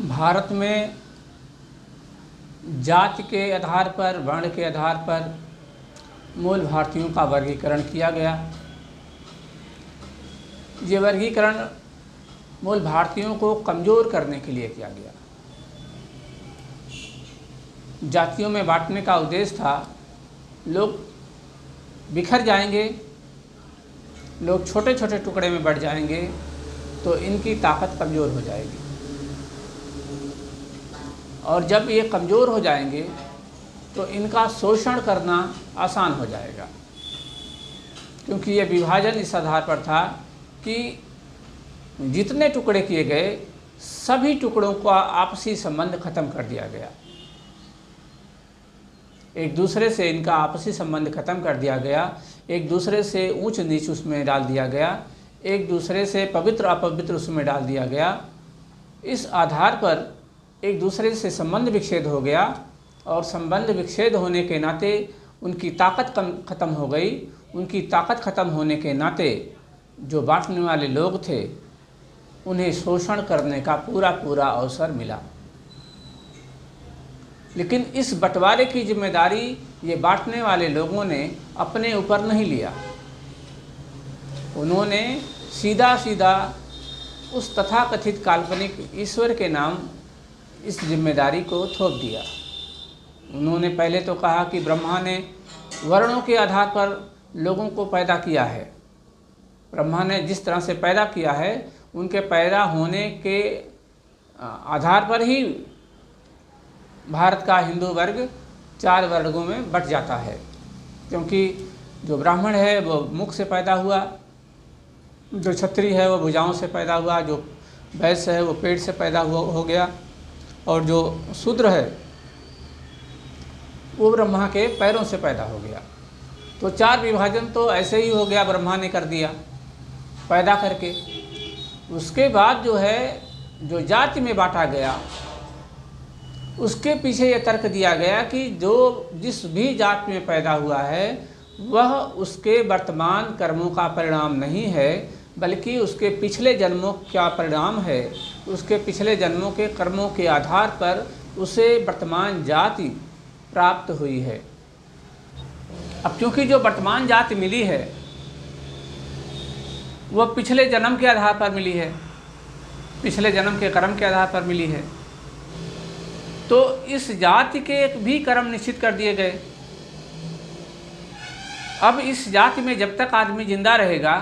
भारत में जाति के आधार पर, वर्ण के आधार पर मूल भारतीयों का वर्गीकरण किया गया। ये वर्गीकरण मूल भारतीयों को कमज़ोर करने के लिए किया गया। जातियों में बांटने का उद्देश्य था, लोग बिखर जाएंगे, लोग छोटे छोटे टुकड़े में बढ़ जाएंगे तो इनकी ताकत कमज़ोर हो जाएगी, और जब ये कमज़ोर हो जाएंगे तो इनका शोषण करना आसान हो जाएगा। क्योंकि ये विभाजन इस आधार पर था कि जितने टुकड़े किए गए सभी टुकड़ों का आपसी संबंध खत्म कर दिया गया। एक दूसरे से इनका आपसी संबंध खत्म कर दिया गया, एक दूसरे से ऊंच नीच उसमें डाल दिया गया, एक दूसरे से पवित्र अपवित्र उसमें डाल दिया गया। इस आधार पर एक दूसरे से संबंध विच्छेद हो गया, और संबंध विच्छेद होने के नाते उनकी ताकत ख़त्म हो गई। उनकी ताकत ख़त्म होने के नाते जो बांटने वाले लोग थे उन्हें शोषण करने का पूरा अवसर मिला। लेकिन इस बंटवारे की जिम्मेदारी ये बांटने वाले लोगों ने अपने ऊपर नहीं लिया। उन्होंने सीधा उस तथाकथित काल्पनिक ईश्वर के नाम इस जिम्मेदारी को थोप दिया। उन्होंने पहले तो कहा कि ब्रह्मा ने वर्णों के आधार पर लोगों को पैदा किया है। ब्रह्मा ने जिस तरह से पैदा किया है उनके पैदा होने के आधार पर ही भारत का हिंदू वर्ग 4 वर्गों में बंट जाता है। क्योंकि जो ब्राह्मण है वो मुख से पैदा हुआ, जो क्षत्रिय है वो भुजाओं से पैदा हुआ, जो वैश्य है वो पेट से पैदा हो गया, और जो शूद्र है वो ब्रह्मा के पैरों से पैदा हो गया। तो 4 विभाजन तो ऐसे ही हो गया, ब्रह्मा ने कर दिया पैदा करके। उसके बाद जो है जो जाति में बांटा गया उसके पीछे ये तर्क दिया गया कि जो जिस भी जाति में पैदा हुआ है वह उसके वर्तमान कर्मों का परिणाम नहीं है, बल्कि उसके पिछले जन्मों का परिणाम है। उसके पिछले जन्मों के कर्मों के आधार पर उसे वर्तमान जाति प्राप्त हुई है। अब क्योंकि जो वर्तमान जाति मिली है वह पिछले जन्म के आधार पर मिली है, पिछले जन्म के कर्म के आधार पर मिली है, तो इस जाति के भी कर्म निश्चित कर दिए गए। अब इस जाति में जब तक आदमी जिंदा रहेगा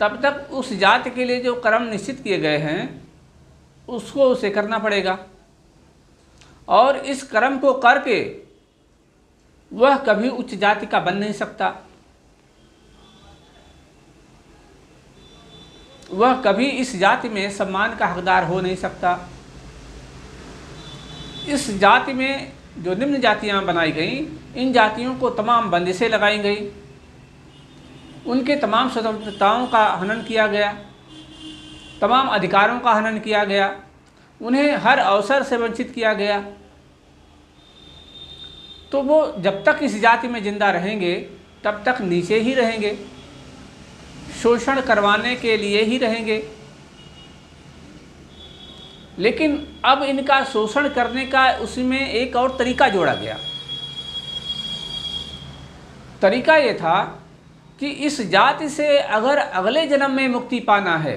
तब तक उस जाति के लिए जो कर्म निश्चित किए गए हैं उसको उसे करना पड़ेगा, और इस कर्म को करके वह कभी उच्च जाति का बन नहीं सकता, वह कभी इस जाति में सम्मान का हकदार हो नहीं सकता। इस जाति में जो निम्न जातियां बनाई गईं, इन जातियों को तमाम बंदिशें लगाई गई, उनके तमाम स्वतंत्रताओं का हनन किया गया, तमाम अधिकारों का हनन किया गया, उन्हें हर अवसर से वंचित किया गया। तो वो जब तक इस जाति में जिंदा रहेंगे तब तक नीचे ही रहेंगे, शोषण करवाने के लिए ही रहेंगे। लेकिन अब इनका शोषण करने का उसमें एक और तरीका जोड़ा गया। तरीका ये था कि इस जाति से अगर अगले जन्म में मुक्ति पाना है,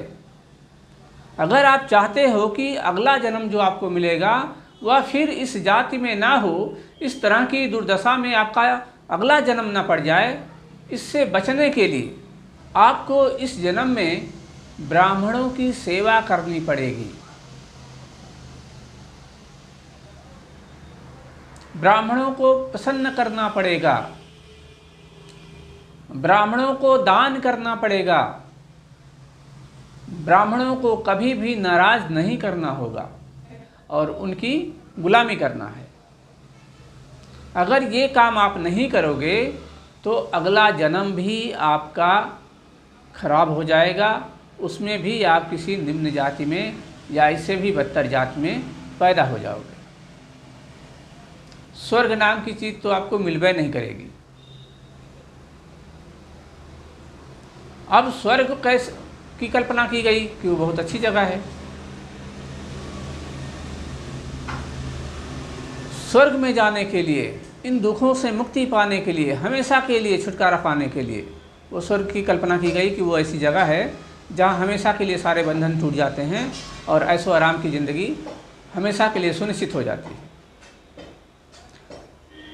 अगर आप चाहते हो कि अगला जन्म जो आपको मिलेगा वह फिर इस जाति में ना हो, इस तरह की दुर्दशा में आपका अगला जन्म ना पड़ जाए, इससे बचने के लिए आपको इस जन्म में ब्राह्मणों की सेवा करनी पड़ेगी। ब्राह्मणों को प्रसन्न करना पड़ेगा, ब्राह्मणों को दान करना पड़ेगा, ब्राह्मणों को कभी भी नाराज नहीं करना होगा और उनकी गुलामी करना है। अगर ये काम आप नहीं करोगे तो अगला जन्म भी आपका खराब हो जाएगा, उसमें भी आप किसी निम्न जाति में या इससे भी बदतर जाति में पैदा हो जाओगे। स्वर्ग नाम की चीज़ तो आपको मिलबे नहीं करेगी। अब स्वर्ग कैसे की कल्पना की गई कि वो बहुत अच्छी जगह है, स्वर्ग में जाने के लिए, इन दुखों से मुक्ति पाने के लिए, हमेशा के लिए छुटकारा पाने के लिए वो स्वर्ग की कल्पना की गई कि वो ऐसी जगह है जहाँ हमेशा के लिए सारे बंधन टूट जाते हैं और ऐशो आराम की ज़िंदगी हमेशा के लिए सुनिश्चित हो जाती है।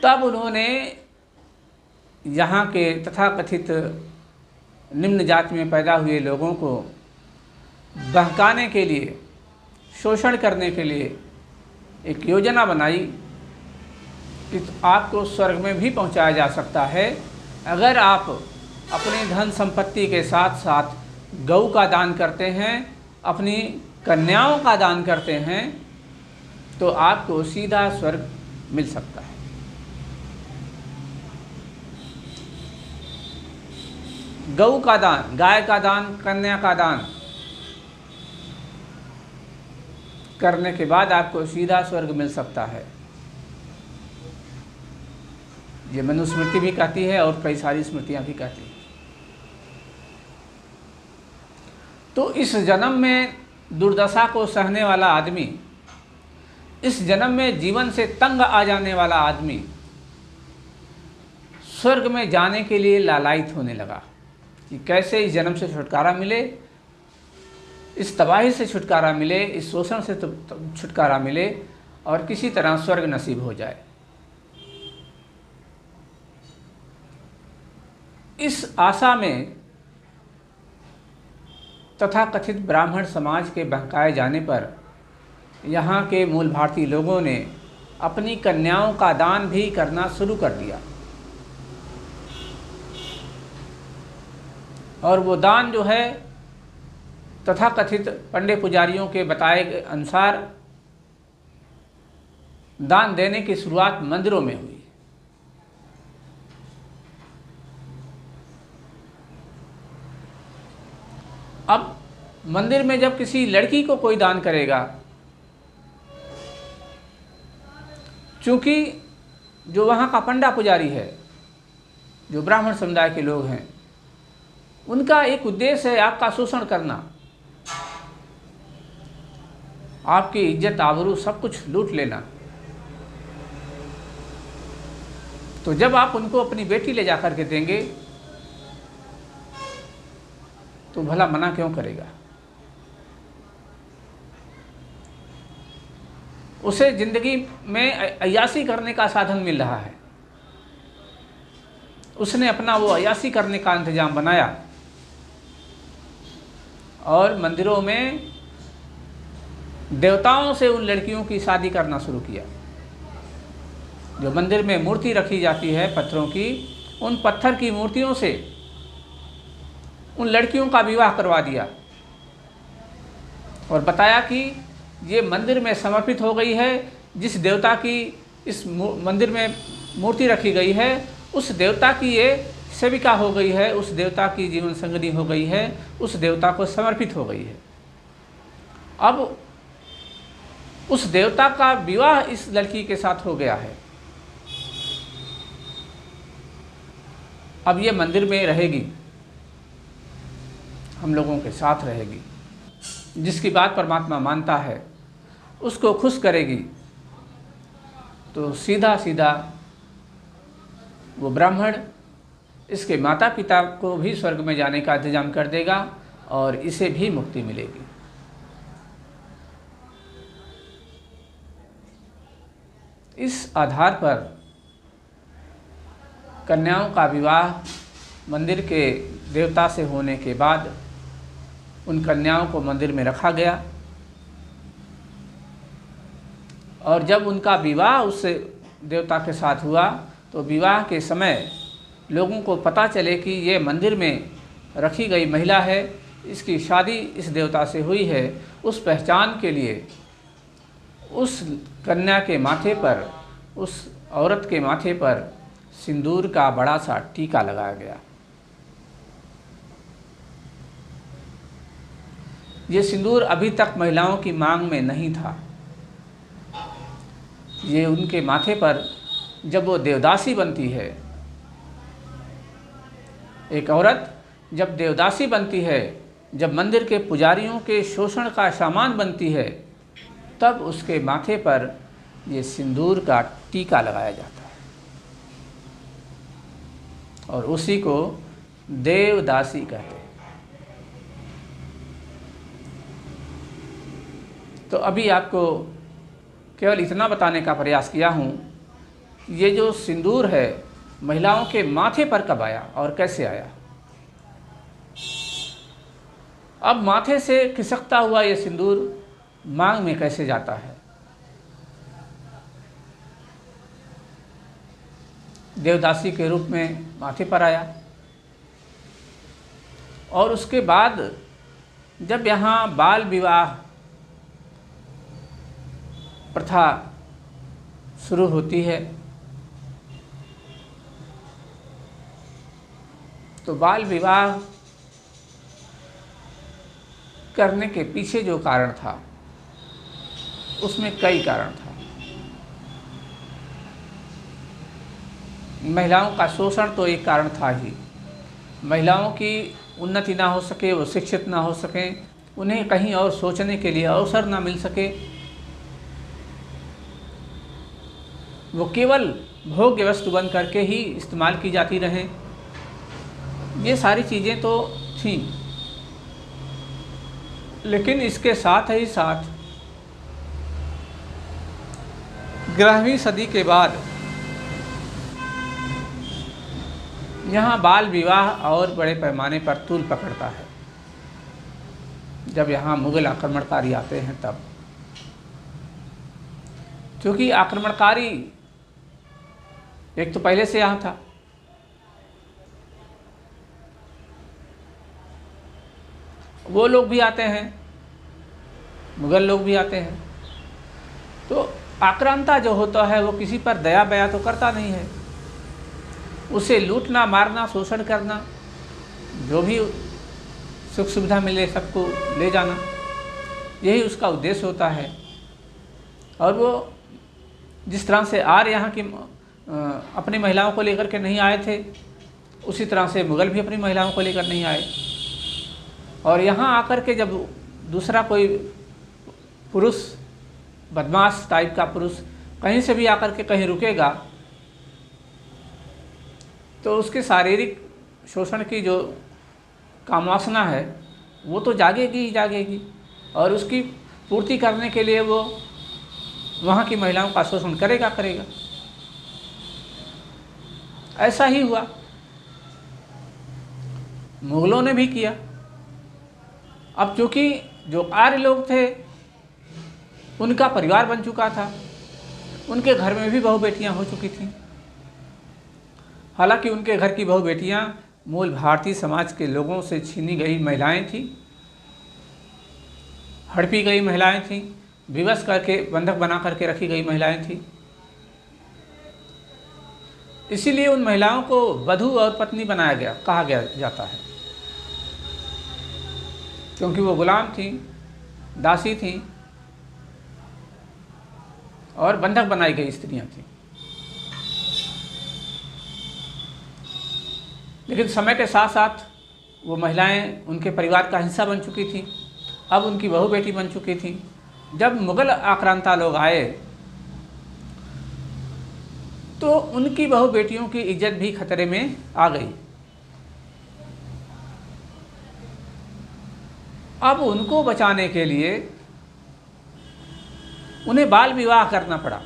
तब उन्होंने यहाँ के तथाकथित निम्न जाति में पैदा हुए लोगों को बहकाने के लिए, शोषण करने के लिए एक योजना बनाई कि आपको स्वर्ग में भी पहुंचाया जा सकता है अगर आप अपनी धन संपत्ति के साथ साथ गऊ का दान करते हैं, अपनी कन्याओं का दान करते हैं, तो आपको सीधा स्वर्ग मिल सकता है। गऊ का दान, गाय का दान, कन्या का दान करने के बाद आपको सीधा स्वर्ग मिल सकता है। ये मनुस्मृति भी कहती है और कई सारी स्मृतियां भी कहती हैं। तो इस जन्म में दुर्दशा को सहने वाला आदमी, इस जन्म में जीवन से तंग आ जाने वाला आदमी स्वर्ग में जाने के लिए लालायित होने लगा कि कैसे इस जन्म से छुटकारा मिले, इस तबाही से छुटकारा मिले, इस शोषण से छुटकारा मिले और किसी तरह स्वर्ग नसीब हो जाए। इस आशा में तथाकथित ब्राह्मण समाज के बहकाए जाने पर यहाँ के मूल भारतीय लोगों ने अपनी कन्याओं का दान भी करना शुरू कर दिया। और वो दान जो है तथाकथित पंडित पुजारियों के बताए गए अनुसार दान देने की शुरुआत मंदिरों में हुई। अब मंदिर में जब किसी लड़की को कोई दान करेगा, चूंकि जो वहाँ का पंडा पुजारी है, जो ब्राह्मण समुदाय के लोग हैं, उनका एक उद्देश्य है आपका शोषण करना, आपकी इज्जत आबरू सब कुछ लूट लेना। तो जब आप उनको अपनी बेटी ले जा कर के देंगे तो भला मना क्यों करेगा। उसे जिंदगी में अय्यासी करने का साधन मिल रहा है, उसने अपना वो अय्यासी करने का इंतजाम बनाया और मंदिरों में देवताओं से उन लड़कियों की शादी करना शुरू किया। जो मंदिर में मूर्ति रखी जाती है पत्थरों की, उन पत्थर की मूर्तियों से उन लड़कियों का विवाह करवा दिया और बताया कि ये मंदिर में समर्पित हो गई है, जिस देवता की इस मंदिर में मूर्ति रखी गई है उस देवता की ये सेविका हो गई है, उस देवता की जीवन संगिनी हो गई है, उस देवता को समर्पित हो गई है। अब उस देवता का विवाह इस लड़की के साथ हो गया है। अब ये मंदिर में रहेगी, हम लोगों के साथ रहेगी, जिसकी बात परमात्मा मानता है उसको खुश करेगी। तो सीधा सीधा वो ब्राह्मण इसके माता पिता को भी स्वर्ग में जाने का इंतजाम कर देगा और इसे भी मुक्ति मिलेगी। इस आधार पर कन्याओं का विवाह मंदिर के देवता से होने के बाद उन कन्याओं को मंदिर में रखा गया और जब उनका विवाह उस देवता के साथ हुआ तो विवाह के समय लोगों को पता चले कि ये मंदिर में रखी गई महिला है, इसकी शादी इस देवता से हुई है, उस पहचान के लिए उस कन्या के माथे पर, उस औरत के माथे पर सिंदूर का बड़ा सा टीका लगाया गया। ये सिंदूर अभी तक महिलाओं की मांग में नहीं था। ये उनके माथे पर जब वो देवदासी बनती है, एक औरत जब देवदासी बनती है, जब मंदिर के पुजारियों के शोषण का सामान बनती है, तब उसके माथे पर ये सिंदूर का टीका लगाया जाता है और उसी को देवदासी कहते हैं। तो अभी आपको केवल इतना बताने का प्रयास किया हूँ, ये जो सिंदूर है महिलाओं के माथे पर कब आया और कैसे आया। अब माथे से खिसकता हुआ ये सिंदूर मांग में कैसे जाता है। देवदासी के रूप में माथे पर आया और उसके बाद जब यहाँ बाल विवाह प्रथा शुरू होती है तो बाल विवाह करने के पीछे जो कारण था उसमें कई कारण था। महिलाओं का शोषण तो एक कारण था ही, महिलाओं की उन्नति ना हो सके, वो शिक्षित ना हो सकें, उन्हें कहीं और सोचने के लिए अवसर ना मिल सके, वो केवल भोग्य वस्तु बन करके ही इस्तेमाल की जाती रहें, ये सारी चीज़ें तो थीं। लेकिन इसके साथ ही साथ 11वीं सदी के बाद यहाँ बाल विवाह और बड़े पैमाने पर तूल पकड़ता है। जब यहाँ मुग़ल आक्रमणकारी आते हैं तब, क्योंकि आक्रमणकारी एक तो पहले से यहाँ था, वो लोग भी आते हैं, मुग़ल लोग भी आते हैं, तो आक्रांता जो होता है वो किसी पर दया बया तो करता नहीं है, उसे लूटना, मारना, शोषण करना, जो भी सुख सुविधा मिले सबको ले जाना, यही उसका उद्देश्य होता है। और वो जिस तरह से आर्य यहाँ की अपनी महिलाओं को लेकर के नहीं आए थे, उसी तरह से मुग़ल भी अपनी महिलाओं को लेकर नहीं आए। और यहाँ आकर के जब दूसरा कोई पुरुष, बदमाश टाइप का पुरुष कहीं से भी आकर के कहीं रुकेगा तो उसके शारीरिक शोषण की जो कामवासना है वो तो जागेगी ही जागेगी, और उसकी पूर्ति करने के लिए वो वहाँ की महिलाओं का शोषण करेगा। ऐसा ही हुआ, मुग़लों ने भी किया। अब चूँकि जो आर्य लोग थे उनका परिवार बन चुका था, उनके घर में भी बहू बेटियाँ हो चुकी थीं। हालांकि उनके घर की बहू बेटियाँ मूल भारतीय समाज के लोगों से छीनी गई महिलाएं थीं, हड़पी गई महिलाएं थीं, विवश करके बंधक बना करके रखी गई महिलाएं थीं। इसीलिए उन महिलाओं को वधू और पत्नी बनाया गया, कहा गया जाता है, क्योंकि वो गुलाम थीं, दासी थीं और बंधक बनाई गई स्त्रियां थीं। लेकिन समय के साथ साथ वो महिलाएं उनके परिवार का हिस्सा बन चुकी थीं, अब उनकी बहू बेटी बन चुकी थीं। जब मुग़ल आक्रांता लोग आए तो उनकी बहू बेटियों की इज्जत भी खतरे में आ गई। अब उनको बचाने के लिए उन्हें बाल विवाह करना पड़ा।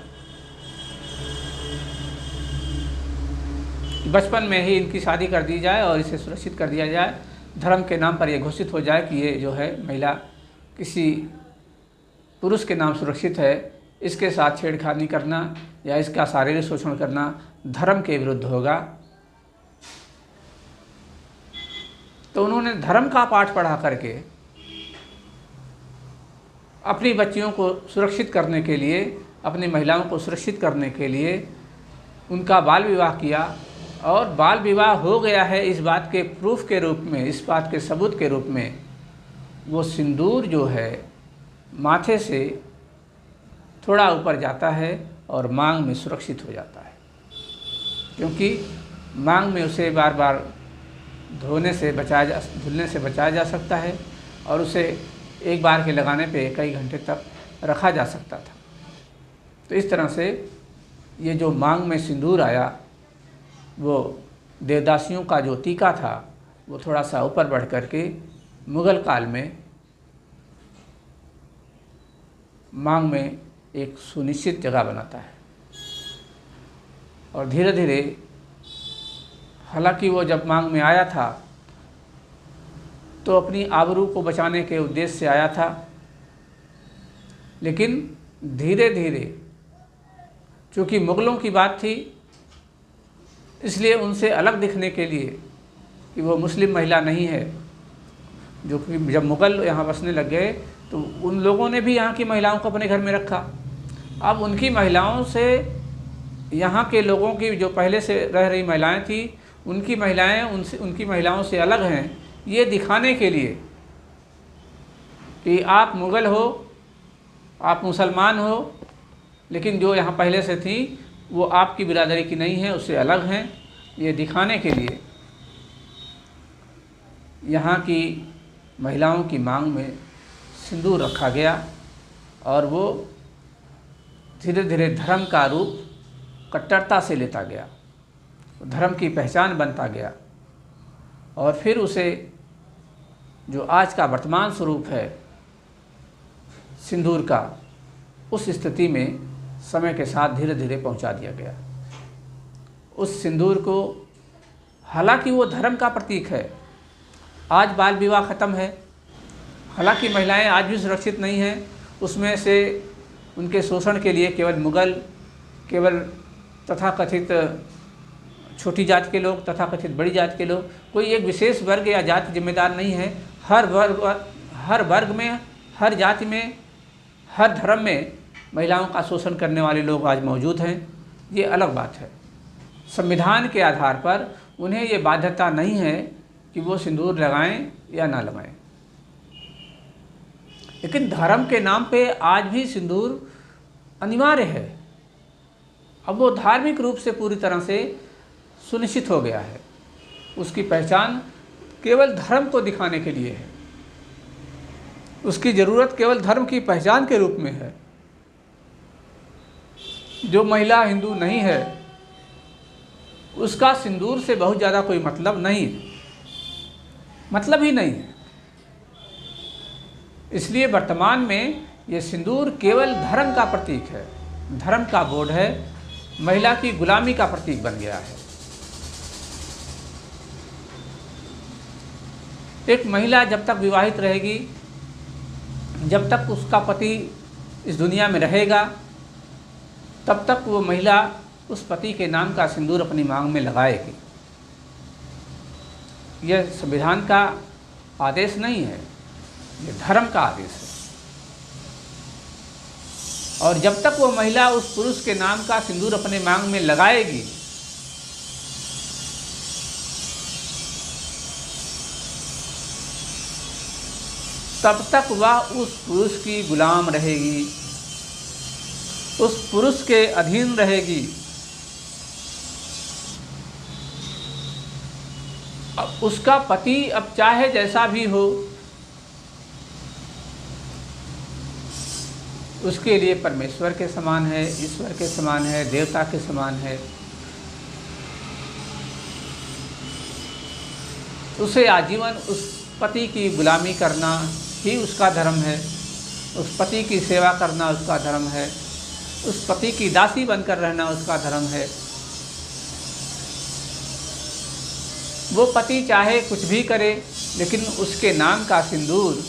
बचपन में ही इनकी शादी कर दी जाए और इसे सुरक्षित कर दिया जाए, धर्म के नाम पर यह घोषित हो जाए कि ये जो है महिला किसी पुरुष के नाम सुरक्षित है, इसके साथ छेड़खानी करना या इसका शारीरिक शोषण करना धर्म के विरुद्ध होगा। तो उन्होंने धर्म का पाठ पढ़ा करके अपनी बच्चियों को सुरक्षित करने के लिए, अपनी महिलाओं को सुरक्षित करने के लिए उनका बाल विवाह किया। और बाल विवाह हो गया है इस बात के प्रूफ के रूप में, इस बात के सबूत के रूप में वो सिंदूर जो है माथे से थोड़ा ऊपर जाता है और मांग में सुरक्षित हो जाता है, क्योंकि मांग में उसे बार बार धुलने से बचाया जा सकता है और उसे एक बार के लगाने पे कई घंटे तक रखा जा सकता था। तो इस तरह से ये जो मांग में सिंदूर आया वो देवदासियों का जो टीका था वो थोड़ा सा ऊपर बढ़ कर के मुग़ल काल में मांग में एक सुनिश्चित जगह बनाता है। और धीरे धीरे, हालांकि वो जब मांग में आया था तो अपनी आबरू को बचाने के उद्देश्य से आया था, लेकिन धीरे धीरे चूँकि मुग़लों की बात थी इसलिए उनसे अलग दिखने के लिए कि वो मुस्लिम महिला नहीं है, जो कि जब मुग़ल यहाँ बसने लग गए तो उन लोगों ने भी यहाँ की महिलाओं को अपने घर में रखा। अब उनकी महिलाओं से, यहाँ के लोगों की जो पहले से रह रही महिलाएं थी, उनकी महिलाओं से अलग हैं, ये दिखाने के लिए कि आप मुग़ल हो, आप मुसलमान हो, लेकिन जो यहाँ पहले से थी वो आपकी बिरादरी की नहीं है, उससे अलग हैं। ये दिखाने के लिए यहाँ की महिलाओं की मांग में सिंदूर रखा गया और वो धीरे धीरे धर्म का रूप कट्टरता से लेता गया, धर्म की पहचान बनता गया। और फिर उसे जो आज का वर्तमान स्वरूप है सिंदूर का, उस स्थिति में समय के साथ धीरे धीरे पहुंचा दिया गया। उस सिंदूर को, हालांकि वो धर्म का प्रतीक है, आज बाल विवाह ख़त्म है, हालांकि महिलाएं आज भी सुरक्षित नहीं हैं, उसमें से उनके शोषण के लिए केवल मुग़ल, केवल तथाकथित छोटी जात के लोग, तथाकथित बड़ी जात के लोग, कोई एक विशेष वर्ग या जाति जिम्मेदार नहीं है। हर वर्ग में, हर जाति में, हर धर्म में महिलाओं का शोषण करने वाले लोग आज मौजूद हैं, ये अलग बात है। संविधान के आधार पर उन्हें ये बाध्यता नहीं है कि वो सिंदूर लगाएं या ना लगाएं, लेकिन धर्म के नाम पे आज भी सिंदूर अनिवार्य है। अब वो धार्मिक रूप से पूरी तरह से सुनिश्चित हो गया है, उसकी पहचान केवल धर्म को दिखाने के लिए है, उसकी ज़रूरत केवल धर्म की पहचान के रूप में है। जो महिला हिंदू नहीं है उसका सिंदूर से बहुत ज़्यादा कोई मतलब नहीं है, मतलब ही नहीं है। इसलिए वर्तमान में ये सिंदूर केवल धर्म का प्रतीक है, धर्म का बोर्ड है, महिला की गुलामी का प्रतीक बन गया है। एक महिला जब तक विवाहित रहेगी, जब तक उसका पति इस दुनिया में रहेगा, तब तक वो महिला उस पति के नाम का सिंदूर अपनी मांग में लगाएगी। यह संविधान का आदेश नहीं है, ये धर्म का आदेश है। और जब तक वो महिला उस पुरुष के नाम का सिंदूर अपने मांग में लगाएगी, तब तक वह उस पुरुष की गुलाम रहेगी, उस पुरुष के अधीन रहेगी। अब उसका पति अब चाहे जैसा भी हो, उसके लिए परमेश्वर के समान है, ईश्वर के समान है, देवता के समान है। उसे आजीवन उस पति की गुलामी करना ही उसका धर्म है, उस पति की सेवा करना उसका धर्म है, उस पति की दासी बनकर रहना उसका धर्म है। वो पति चाहे कुछ भी करे, लेकिन उसके नाम का सिंदूर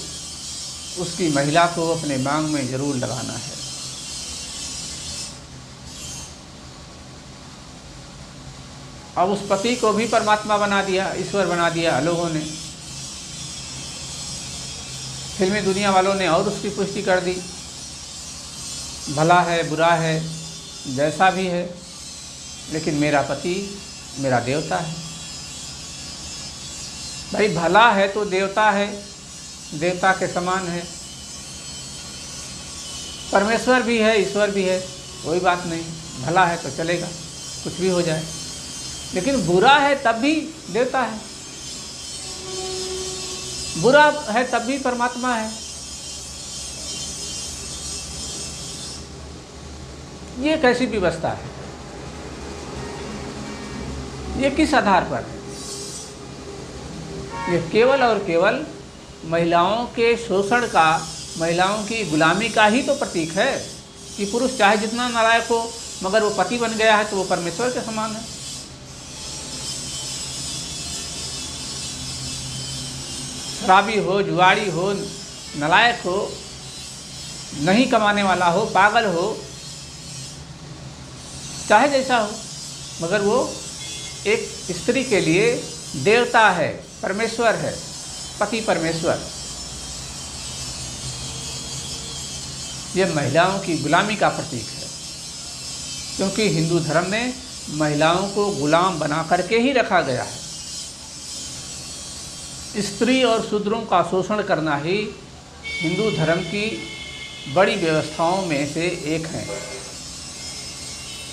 उसकी महिला को अपने मांग में जरूर लगाना है। अब उस पति को भी परमात्मा बना दिया, ईश्वर बना दिया लोगों ने, फिल्मी दुनिया वालों ने और उसकी पुष्टि कर दी। भला है, बुरा है, जैसा भी है, लेकिन मेरा पति मेरा देवता है। भाई भला है तो देवता है, देवता के समान है, परमेश्वर भी है, ईश्वर भी है, कोई बात नहीं, भला है तो चलेगा, कुछ भी हो जाए। लेकिन बुरा है तब भी देवता है, बुरा है तब भी परमात्मा है। ये कैसी व्यवस्था है? ये किस आधार पर है? ये केवल और केवल महिलाओं के शोषण का, महिलाओं की गुलामी का ही तो प्रतीक है कि पुरुष चाहे जितना नालायक हो, मगर वो पति बन गया है तो वो परमेश्वर के समान है। शराबी हो, जुआड़ी हो, नालायक हो, नहीं कमाने वाला हो, पागल हो, चाहे जैसा हो, मगर वो एक स्त्री के लिए देवता है, परमेश्वर है, पति परमेश्वर। यह महिलाओं की गुलामी का प्रतीक है, क्योंकि हिंदू धर्म में महिलाओं को गुलाम बना करके ही रखा गया है। स्त्री और शूद्रों का शोषण करना ही हिंदू धर्म की बड़ी व्यवस्थाओं में से एक है,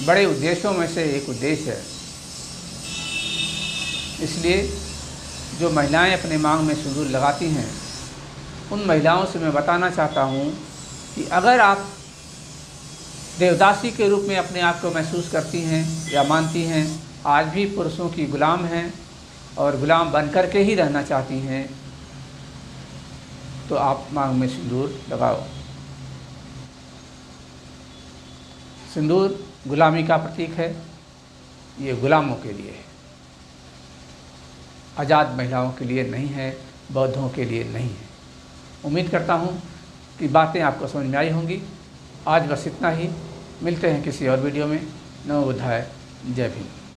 बड़े उद्देश्यों में से एक उद्देश्य है। इसलिए जो महिलाएं अपने मांग में सिंदूर लगाती हैं, उन महिलाओं से मैं बताना चाहता हूं कि अगर आप देवदासी के रूप में अपने आप को महसूस करती हैं या मानती हैं, आज भी पुरुषों की गुलाम हैं और गुलाम बन कर के ही रहना चाहती हैं, तो आप मांग में सिंदूर लगाओ। सिंदूर गुलामी का प्रतीक है, ये गुलामों के लिए है, आज़ाद महिलाओं के लिए नहीं है, बौद्धों के लिए नहीं है। उम्मीद करता हूँ कि बातें आपको समझ में आई होंगी। आज बस इतना ही, मिलते हैं किसी और वीडियो में। नमो बुद्धाय, जय भीम।